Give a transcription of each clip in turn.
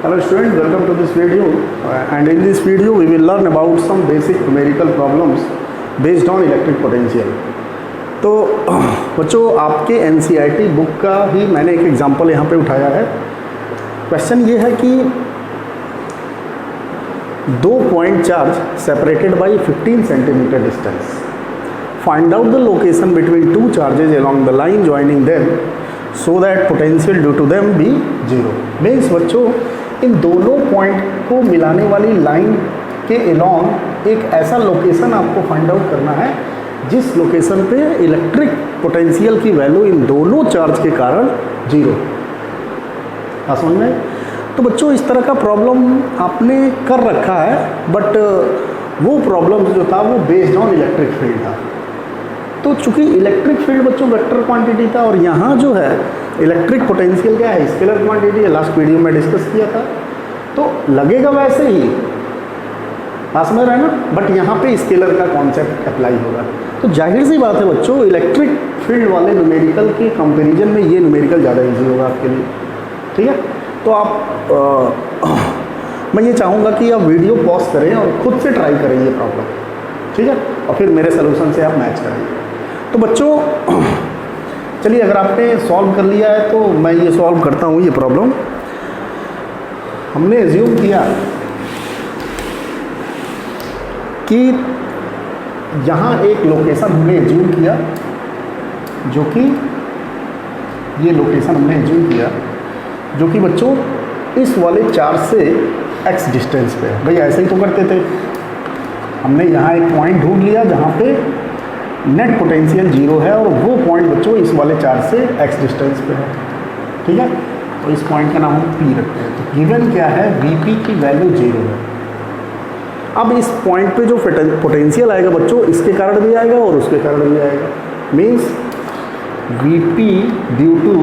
Hello students, welcome to this video and in this video we will learn about some basic numerical problems based on electric potential। तो बच्चों आपके NCERT book का ही मैंने एक example यहाँ पे उठाया है। क्वेश्चन ये है कि दो point charge separated by 15 centimetre distance, find out the location between two charges along the line joining them so that potential due to them be zero. Means बच्चों इन दोनों पॉइंट को मिलाने वाली लाइन के अलोंग एक ऐसा लोकेशन आपको फाइंड आउट करना है जिस लोकेशन पे इलेक्ट्रिक पोटेंशियल की वैल्यू इन दोनों चार्ज के कारण जीरो। हाँ समझ में? तो बच्चों इस तरह का प्रॉब्लम आपने कर रखा है, बट वो प्रॉब्लम जो था वो बेस्ड ऑन इलेक्ट्रिक फील्ड था। तो चूंकि इलेक्ट्रिक फील्ड बच्चों वेक्टर क्वांटिटी था और यहाँ जो है इलेक्ट्रिक पोटेंशियल क्या है, स्केलर क्वांटिटी है, लास्ट वीडियो में डिस्कस किया था, तो लगेगा वैसे ही पास में रहना, बट यहाँ पे स्केलर का कॉन्सेप्ट अप्लाई होगा। तो जाहिर सी बात है बच्चों इलेक्ट्रिक फील्ड वाले न्यूमेरिकल के कंपैरिजन में ये न्यूमेरिकल ज़्यादा इजी होगा आपके लिए। ठीक है, तो आप मैं ये चाहूँगा कि आप वीडियो पॉज करें और खुद से ट्राई करें ये प्रॉब्लम, ठीक है, और फिर मेरे सोल्यूशन से आप मैच करेंगे। तो बच्चों चलिए अगर आपने सॉल्व कर लिया है तो मैं ये सॉल्व करता हूँ ये प्रॉब्लम। हमने एज्यूम किया कि यहाँ एक लोकेशन हमने एज्यूम किया, जो कि ये लोकेशन हमने एज्यूम किया जो कि बच्चों इस वाले चार्ज से x डिस्टेंस पे है। भाई ऐसे ही तो करते थे, हमने यहाँ एक पॉइंट ढूंढ लिया जहाँ पे नेट पोटेंशियल जीरो है और वो पॉइंट बच्चों इस वाले चार्ज से x डिस्टेंस पे है। ठीक है, तो इस पॉइंट का नाम हम P रखते हैं। तो गिवन क्या है, Vp की वैल्यू जीरो है। अब इस पॉइंट पे जो पोटेंशियल आएगा बच्चों इसके कारण भी आएगा और उसके कारण भी आएगा। Means Vp due to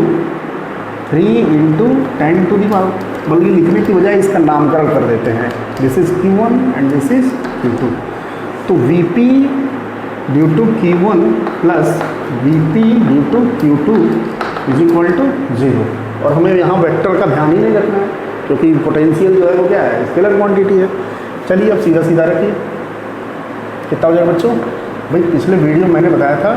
3 into 10 to the power, बल्कि लिखने की बजाय इसका नामकरण कर देते हैं, this is Q1 and this is Q2। तो Vp due to Q1 plus Vp due to Q2 is equal to zero. और हमें यहाँ वेक्टर का ध्यान ही नहीं रखना है क्योंकि पोटेंशियल जो है वो क्या है, स्केलर क्वांटिटी है। चलिए अब सीधा सीधा रखिए, कितना हो जाएगा बच्चों। भाई पिछले वीडियो मैंने बताया था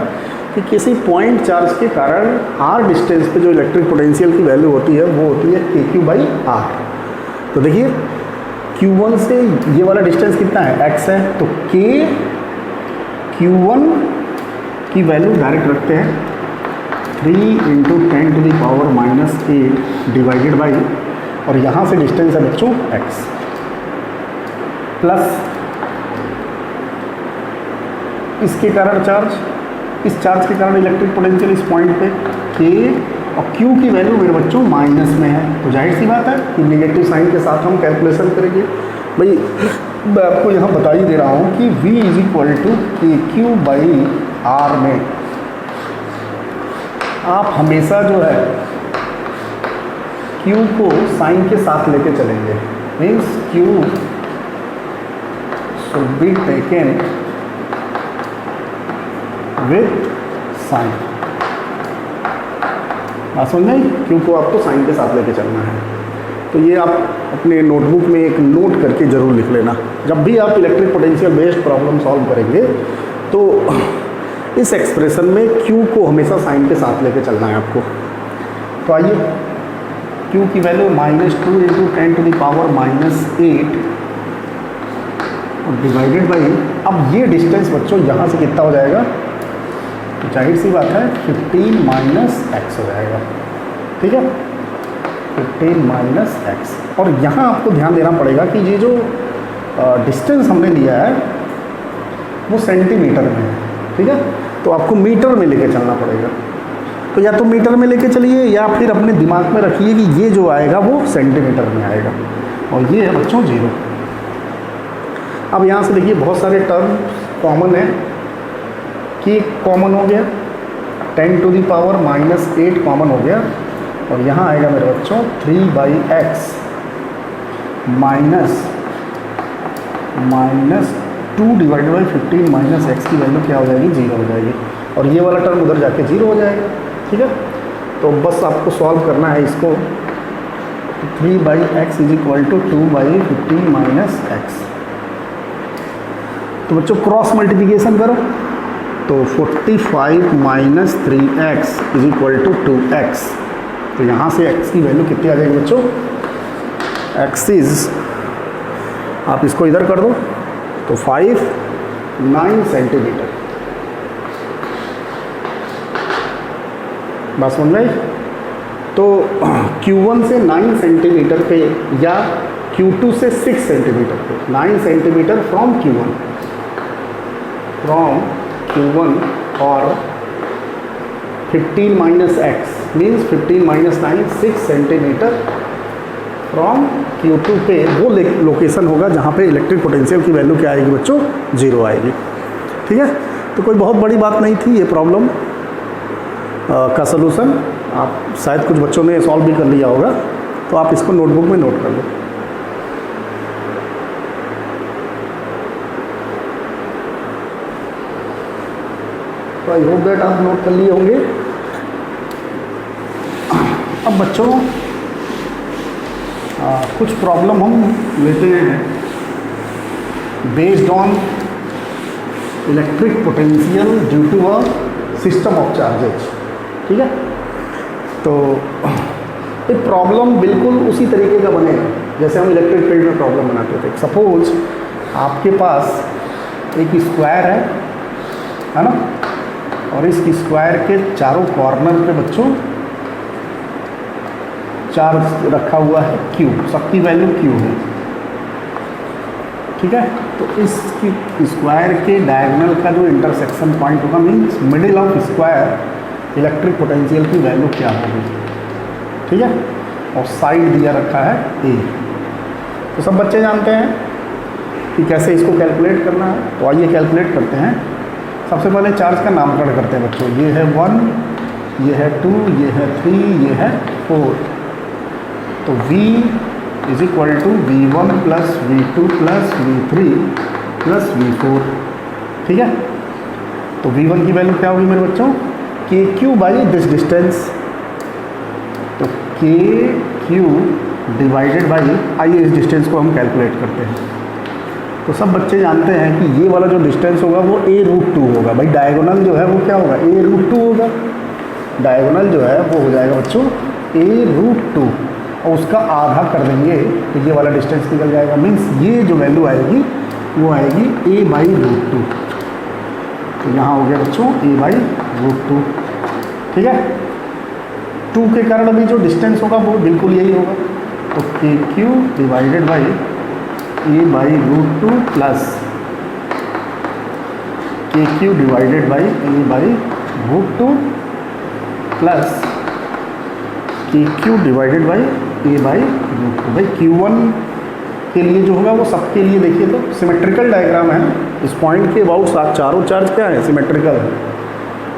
कि किसी पॉइंट चार्ज के कारण r डिस्टेंस पे जो इलेक्ट्रिक पोटेंशियल की वैल्यू होती है वो होती है kq बाई r। तो देखिए Q1 से ये वाला डिस्टेंस कितना है, x है, तो k Q1 की वैल्यू डायरेक्ट रखते हैं 3 into 10 to the power minus 8 divided by, और यहाँ से डिस्टेंस है बच्चों x, प्लस इसके कारण चार्ज, इस चार्ज के कारण इलेक्ट्रिक पोटेंशियल इस पॉइंट पे k, और q की वैल्यू मेरे बच्चों माइनस में है। तो जाहिर सी बात है कि नेगेटिव साइन के साथ हम कैलकुलेशन करेंगे। भाई मैं आपको यहाँ बता ही दे रहा हूँ कि v is equal to kq by r में आप हमेशा जो है q को साइन के साथ लेके चलेंगे। Means q should be taken with sign. बात समझ नहीं, क्यों को आपको साइन के साथ लेके चलना है। तो ये आप अपने नोटबुक में एक नोट करके ज़रूर लिख लेना। जब भी आप electric potential based problem solve करेंगे तो इस एक्सप्रेशन में क्यू को हमेशा साइन के साथ लेके चलना है आपको। तो आइए क्यू की value -2 into 10 to the power -8 divided by, अब ये डिस्टेंस बच्चों यहाँ से कितना हो जाएगा, तो जाहिर सी बात है 15 माइनस x हो जाएगा। ठीक है, 15 माइनस x। और यहाँ आपको ध्यान देना पड़ेगा कि ये जो डिस्टेंस हमने लिया है वो सेंटीमीटर में है। ठीक है, तो आपको मीटर में लेके चलना पड़ेगा। तो या तो मीटर में लेके चलिए या फिर अपने दिमाग में रखिए कि ये जो आएगा वो सेंटीमीटर में आएगा, और ये है बच्चों जीरो। अब यहाँ से देखिए बहुत सारे टर्म कॉमन है कि कॉमन हो गया, 10 टू दी पावर -8 कॉमन हो गया, और यहाँ आएगा मेरे बच्चों 3/x minus 2 divided by 15 minus x की वैल्यू क्या हो जाएगी, जीरो हो जाएगी, और ये वाला टर्म उधर जाके जीरो हो जाएगा। ठीक है, तो बस आपको सॉल्व करना है इसको। 3/x is equal to 2/15 minus x. तो बच्चों क्रॉस मल्टीप्लिकेशन करो तो 45 minus 3x is equal to 2x। तो यहाँ से x की वैल्यू कितनी आ जाएगी बच्चों? x इज, आप इसको इधर कर दो तो 9 सेंटीमीटर। बात समझ में? तो Q1 से 9 सेंटीमीटर पे या Q2 से 6 सेंटीमीटर पे, 9 सेंटीमीटर फ्रॉम Q1 और 15 minus x means 15 minus 9 6 centimetre from Q2 पे वो लोकेशन होगा जहाँ पे इलेक्ट्रिक पोटेंशियल की वैल्यू क्या आएगी बच्चों? 0 आएगी। ठीक है, तो कोई बहुत बड़ी बात नहीं थी ये प्रॉब्लम का सलूशन आप शायद कुछ बच्चों ने सॉल्व भी कर लिया होगा, तो आप इसको नोटबुक में नोट कर लो। तो आई होप दैट आप नोट कर लिए होंगे। अब बच्चों कुछ प्रॉब्लम हम लेते हैं based on electric potential due to a system of charges. ठीक है, तो ये प्रॉब्लम बिल्कुल उसी तरीके का बनेगा जैसे हम इलेक्ट्रिक फील्ड में प्रॉब्लम बनाते थे। सपोज आपके पास एक स्क्वायर है ना, और इस स्क्वायर के चारों कॉर्नर पे बच्चों चार्ज रखा हुआ है Q, सबकी वैल्यू Q है। ठीक है, तो इस स्क्वायर के डायगोनल का जो इंटरसेक्शन पॉइंट होगा means middle of square electric potential की वैल्यू क्या होगी। ठीक है, और साइड दिया रखा है A। तो सब बच्चे जानते हैं कि कैसे इसको कैलकुलेट करना है, तो आइए कैलकुलेट करते हैं। सबसे पहले चार्ज का नामकरण करते हैं बच्चों। ये है 1, ये है 2, ये है 3, ये है 4। तो V is equal to V1 plus V2 plus V3 plus V4। ठीक है, तो V1 की वैल्यू क्या होगी मेरे बच्चों? KQ by this distance. तो KQ डिवाइडेड बाई, आइए इस डिस्टेंस को हम कैलकुलेट करते हैं। तो सब बच्चे जानते हैं कि ये वाला जो डिस्टेंस होगा वो A√2 होगा। भाई डायगोनल जो है वो क्या होगा? A√2 होगा। डायगोनल जो है वो हो जाएगा बच्चों A√2 और उसका आधा कर देंगे तो ये वाला डिस्टेंस निकल जाएगा। मीन्स ये जो वैल्यू आएगी वो आएगी A/√2। तो यहाँ हो गया बच्चों A/√2। ठीक है, 2 के कारण अभी जो डिस्टेंस होगा वो बिल्कुल यही होगा। तो KQ divided by A/√2 plus KQ divided by A/√2 plus KQ divided by A/√2। भाई Q1 के लिए जो होगा वो सबके लिए देखिए तो सिमेट्रिकल डायग्राम है। इस पॉइंट के अबाउट चारों चार्ज क्या है? सिमेट्रिकल है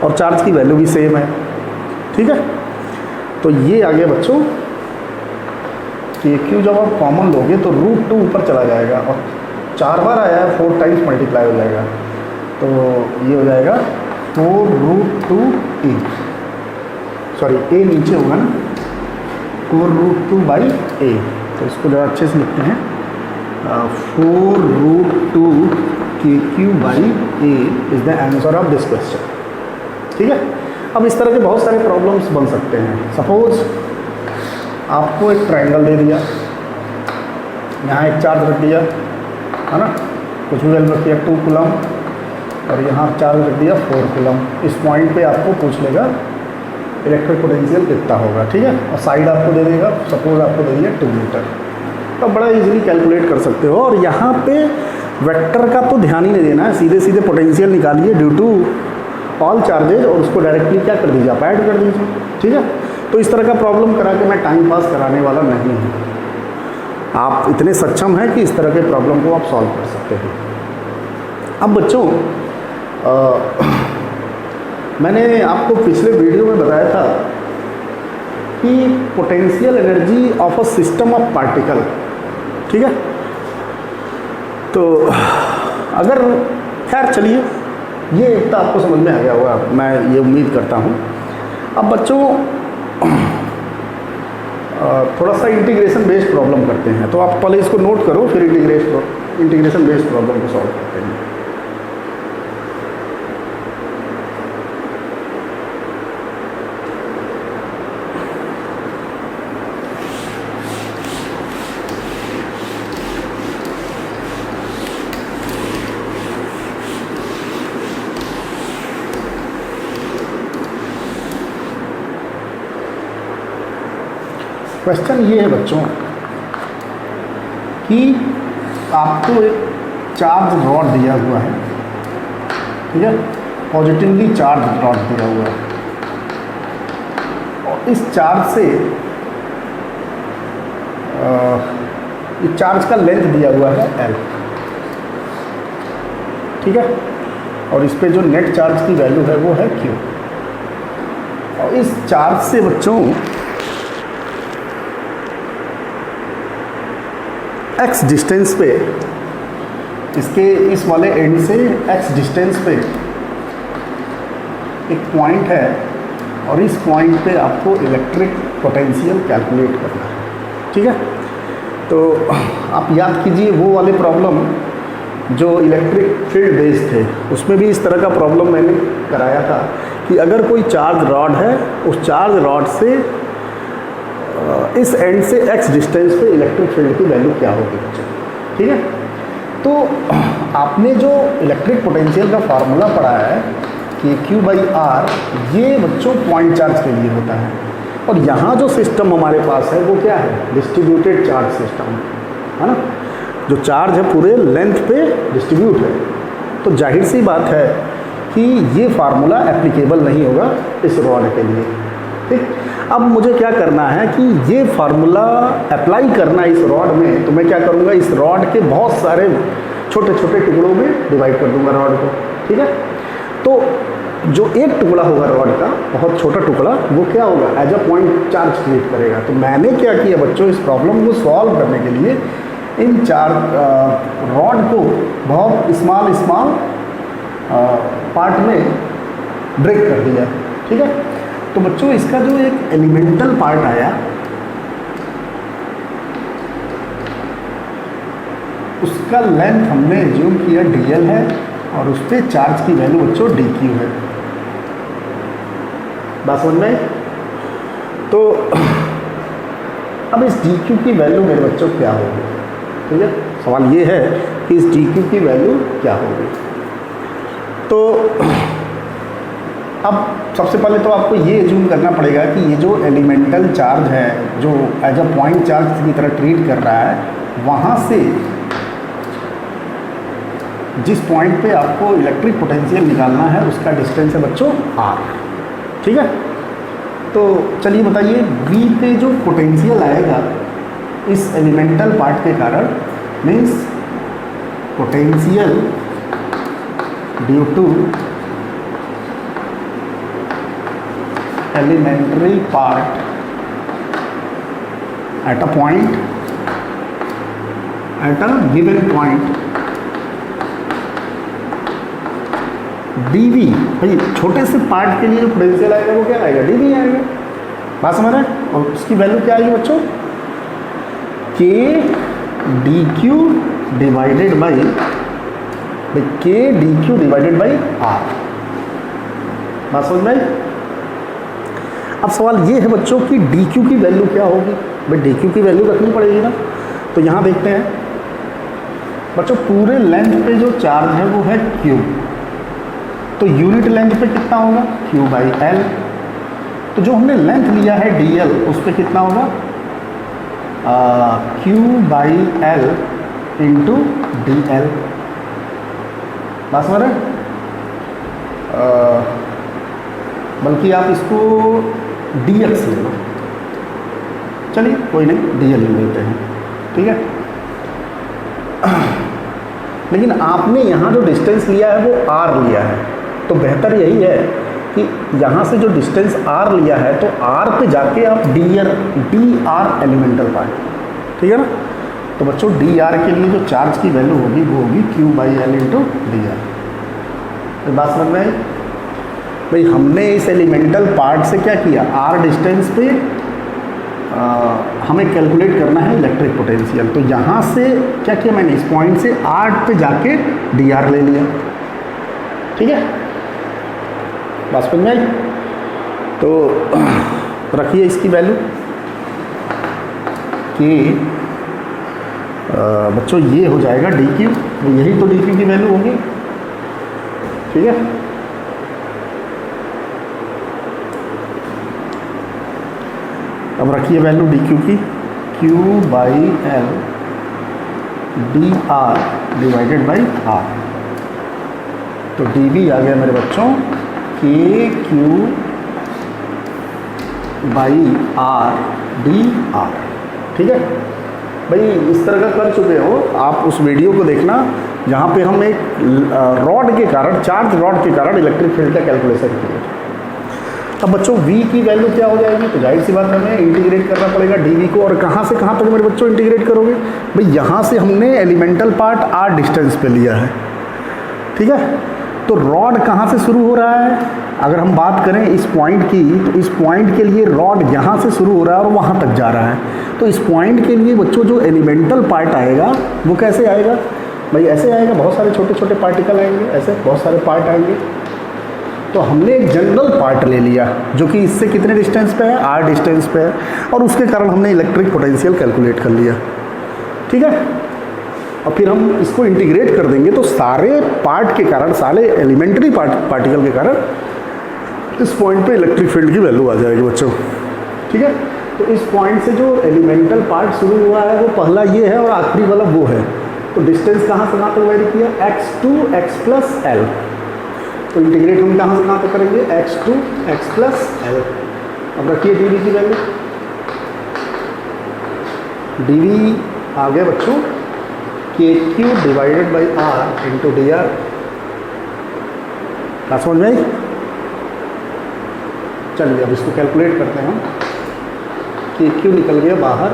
और चार्ज की वैल्यू भी सेम है। ठीक है, तो ये आ गया बच्चों KQ। जब आप कॉमन लोगे तो √2 ऊपर चला जाएगा और 4 बार आया है 4 टाइम्स मल्टीप्लाई हो जाएगा। तो ये हो जाएगा 4√2A, सॉरी A नीचे होगा ना, 4√2/A। तो इसको ज़रा अच्छे से लिखते हैं 4√2 KQ/A is the answer of this question. ठीक है, अब इस तरह के बहुत सारे प्रॉब्लम्स बन सकते हैं। सपोज आपको एक ट्रायंगल दे दिया, यहाँ एक चार्ज रख दिया है ना, कुछ भी वैल्यू रख दिया 2 कूलम, और यहाँ चार्ज रख दिया 4 कूलम। इस पॉइंट पे आपको पूछ लेगा इलेक्ट्रिक पोटेंशियल कितना होगा। ठीक है, और साइड आपको दे देगा, सपोज आपको दे दिया 2 मीटर। तो बड़ा इजीली कैलकुलेट कर सकते हो। और यहाँ पे वेक्टर का तो ध्यान ही नहीं देना है, सीधे सीधे पोटेंशियल निकालिए ड्यू टू ऑल चार्जेज और उसको डायरेक्टली क्या कर दीजिए, आप ऐड कर दीजिए। ठीक है, तो इस तरह का प्रॉब्लम करा के मैं टाइम पास कराने वाला नहीं हूँ। आप इतने सक्षम हैं कि इस तरह के प्रॉब्लम को आप सॉल्व कर सकते हैं। अब बच्चों मैंने आपको पिछले वीडियो में बताया था कि potential energy of a system of particle. ठीक है, तो अगर खैर चलिए ये एक तो आपको समझ में आ गया होगा, मैं ये उम्मीद करता हूँ। अब बच्चों थोड़ा सा इंटीग्रेशन बेस्ड प्रॉब्लम करते हैं। तो आप पहले इसको नोट करो, फिर इंटीग्रेशन बेस्ड प्रॉब्लम को सॉल्व करते हैं। क्वेश्चन ये है बच्चों कि आपको एक चार्ज रॉड दिया हुआ है, ठीक है, पॉजिटिवली चार्ज रॉड दिया हुआ है, और इस चार्ज से इस चार्ज का लेंथ दिया हुआ है L, ठीक है, और इस पे जो नेट चार्ज की वैल्यू है वो है Q। और इस चार्ज से बच्चों x डिस्टेंस पे, इसके इस वाले एंड से x डिस्टेंस पे एक पॉइंट है, और इस पॉइंट पे आपको इलेक्ट्रिक पोटेंशियल कैलकुलेट करना है, ठीक है। तो आप याद कीजिए वो वाले प्रॉब्लम जो इलेक्ट्रिक फील्ड बेस्ड थे, उसमें भी इस तरह का प्रॉब्लम मैंने कराया था कि अगर कोई चार्ज रॉड है, उस चार्ज रॉड से इस एंड से x डिस्टेंस पे इलेक्ट्रिक फील्ड की वैल्यू क्या होगी बच्चों, ठीक है। तो आपने जो इलेक्ट्रिक पोटेंशियल का फार्मूला पढ़ा है कि Q/R, ये बच्चों पॉइंट चार्ज के लिए होता है, और यहाँ जो सिस्टम हमारे पास है वो क्या है, डिस्ट्रीब्यूटेड चार्ज सिस्टम है ना, जो चार्ज है पूरे लेंथ पे डिस्ट्रीब्यूट है। तो जाहिर सी बात है कि ये फार्मूला एप्लीकेबल नहीं होगा इस रॉड के लिए, ठीक। अब मुझे क्या करना है कि ये फार्मूला अप्लाई करना इस रॉड में, तो मैं क्या करूँगा, इस रॉड के बहुत सारे छोटे छोटे टुकड़ों में डिवाइड कर दूंगा रॉड को, ठीक है। तो जो एक टुकड़ा होगा रॉड का, बहुत छोटा टुकड़ा, वो क्या होगा, as a point charge create करेगा। तो मैंने क्या किया बच्चों, इस प्रॉब्लम को सॉल्व करने के लिए इन चार रॉड को बहुत स्मॉल पार्ट में ब्रेक कर दिया, ठीक है। तो बच्चों इसका जो एक एलिमेंटल पार्ट आया, उसका लेंथ हमने एज्यूम किया dl है, और उस पर चार्ज की वैल्यू बच्चों dq है। बात समझ में? तो अब इस dq की वैल्यू मेरे बच्चों क्या होगी, ठीक है। सवाल ये है कि इस dq की वैल्यू क्या होगी। तो अब सबसे पहले तो आपको ये एज्यूम करना पड़ेगा कि ये जो एलिमेंटल चार्ज है, जो एज अ पॉइंट चार्ज की तरह ट्रीट कर रहा है, वहाँ से जिस पॉइंट पे आपको इलेक्ट्रिक पोटेंशियल निकालना है उसका डिस्टेंस है बच्चों r, ठीक है। तो चलिए बताइए, V पे जो पोटेंशियल आएगा इस एलिमेंटल पार्ट के कारण, means potential due to elementary part at a point, at a given point, dV, भाई छोटे से पार्ट के लिए जो पोटेंशियल आएगा वो क्या आएगा, dV आएगा। बात समझ रहे हैं? और उसकी वैल्यू क्या आएगी बच्चों, K dq divided by K dq divided by R। बात समझ में? अब सवाल ये है बच्चों कि dq की वैल्यू क्या होगी, भाई dq की वैल्यू रखनी पड़ेगी ना। तो यहाँ देखते हैं बच्चों, पूरे लेंथ पे जो चार्ज है वो है q, तो यूनिट लेंथ पे कितना होगा, Q/L। तो जो हमने लेंथ लिया है dl, उस पर कितना होगा, Q/L इंटू dl। बात समझ रहे हैं? बल्कि आप इसको dx ले लो, चलिए कोई नहीं, dl ले लेते हैं, ठीक है। लेकिन आपने यहाँ जो डिस्टेंस लिया है वो r लिया है, तो बेहतर यही है कि यहाँ से जो डिस्टेंस r लिया है तो r पे जाके आप dr एलिमेंटल पार्ट, ठीक है ना। तो बच्चों dr के लिए जो चार्ज की वैल्यू होगी वो होगी Q/L इंटू dr। तो बात समझ में आई? भाई हमने इस एलिमेंटल पार्ट से क्या किया, r डिस्टेंस पे हमें कैलकुलेट करना है इलेक्ट्रिक पोटेंशियल। तो यहाँ से क्या किया मैंने, इस पॉइंट से R पे जाके dr ले लिया। ठीक है, बात समझ में आई? तो रखिए इसकी वैल्यू कि बच्चों ये हो जाएगा dq, यही तो dq की वैल्यू होगी। ठीक है, अब रखिए वैल्यू dq की, q/l dr divided by r। तो dv आ गया मेरे बच्चों kq/r dr। ठीक है भाई, इस तरह का कर चुके हो आप, उस वीडियो को देखना जहाँ पे हम एक रॉड के कारण, चार्ज रॉड के कारण इलेक्ट्रिक फील्ड का कैलकुलेशन किए। अब बच्चों v की वैल्यू क्या हो जाएगी, तो जाहिर सी बात हमें इंटीग्रेट करना पड़ेगा dv को। और कहाँ से कहाँ तक मेरे बच्चों इंटीग्रेट करोगे भाई, यहाँ से हमने एलिमेंटल पार्ट r डिस्टेंस पे लिया है। ठीक है, तो रॉड कहाँ से शुरू हो रहा है, अगर हम बात करें इस पॉइंट की, तो इस पॉइंट के लिए रॉड यहाँ से शुरू हो रहा है और वहाँ तक जा रहा है। तो इस पॉइंट के लिए बच्चों जो एलिमेंटल पार्ट आएगा वो कैसे आएगा भाई, ऐसे आएगा, बहुत सारे छोटे छोटे पार्टिकल आएंगे, ऐसे बहुत सारे पार्ट आएंगे। तो हमने एक जनरल पार्ट ले लिया जो कि इससे कितने डिस्टेंस पे है, r डिस्टेंस पे है, और उसके कारण हमने इलेक्ट्रिक पोटेंशियल कैलकुलेट कर लिया। ठीक है, और फिर हम इसको इंटीग्रेट कर देंगे तो सारे पार्ट के कारण, सारे एलिमेंट्री पार्टिकल के कारण इस पॉइंट पे इलेक्ट्रिक फील्ड की वैल्यू आ जाएगी बच्चों। ठीक है, तो इस पॉइंट से जो एलिमेंटल पार्ट शुरू हुआ है वो पहला ये है और आखिरी वाला वो है। तो डिस्टेंस कहाँ से कहाँ तक वेरी किया, x to x plus l। तो इंटीग्रेट हम कहाँ से कहाँ तक करेंगे, x to x plus l। अब रखिए dv की वैल्यू, dv आ गया बच्चों kq divided by r into dr। क्या समझ में आई? चलिए अब इसको कैलकुलेट करते हैं हम। kq निकल गया बाहर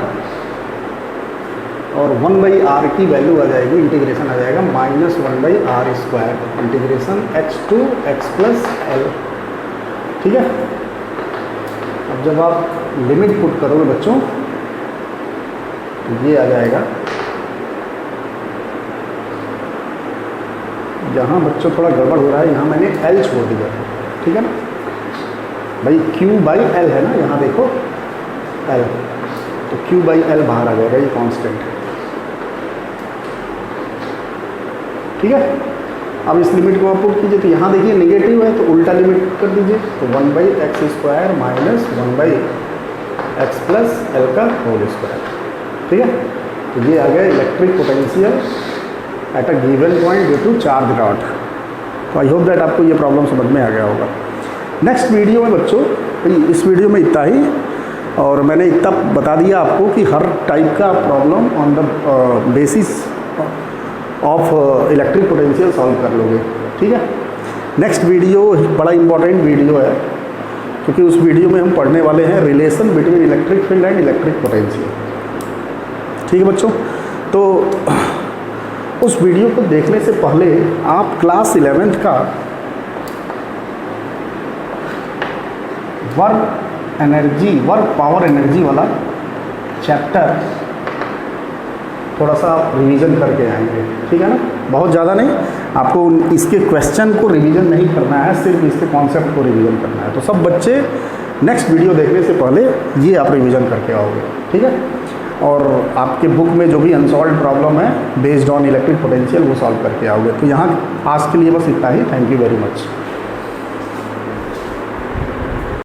और 1/r की वैल्यू आ जाएगी, इंटीग्रेशन आ जाएगा -1/r square integration x to x plus l। ठीक है, अब जब आप लिमिट पुट करोगे बच्चों तो ये आ जाएगा, यहाँ बच्चों थोड़ा गड़बड़ हो रहा है, यहाँ मैंने l छोड़ दिया। ठीक है ना भाई, q/l है ना, यहाँ देखो l, तो q/l बाहर आ जाएगा, ये कांस्टेंट। ठीक है, अब इस लिमिट को आप पुट कीजिए तो यहाँ देखिए नेगेटिव है तो उल्टा लिमिट कर दीजिए, तो 1/x square minus 1/x plus l का होल स्क्वायर। ठीक है, तो ये आ गया electric potential at a given point due to charge rod. तो आई होप दैट आपको ये प्रॉब्लम समझ में आ गया होगा। नेक्स्ट वीडियो में बच्चों, इस वीडियो में इतना ही, और मैंने इतना बता दिया आपको कि हर टाइप का problem on the basis of electric potential solve कर लोगे। ठीक है, नेक्स्ट वीडियो बड़ा इंपॉर्टेंट वीडियो है क्योंकि उस वीडियो में हम पढ़ने वाले हैं relation between electric field and electric potential. ठीक है बच्चों, तो उस वीडियो को देखने से पहले आप क्लास 11th का वर्क पावर एनर्जी वाला चैप्टर थोड़ा सा रिवीजन करके आएंगे। ठीक है ना, बहुत ज़्यादा नहीं, आपको इसके क्वेश्चन को रिवीजन नहीं करना है, सिर्फ इसके कॉन्सेप्ट को रिवीजन करना है। तो सब बच्चे नेक्स्ट वीडियो देखने से पहले ये आप रिवीजन करके आओगे। ठीक है, और आपके बुक में जो भी अनसॉल्व प्रॉब्लम है बेस्ड ऑन इलेक्ट्रिक पोटेंशियल वो सॉल्व करके आओगे। तो यहाँ आज के लिए बस इतना ही। Thank you very much.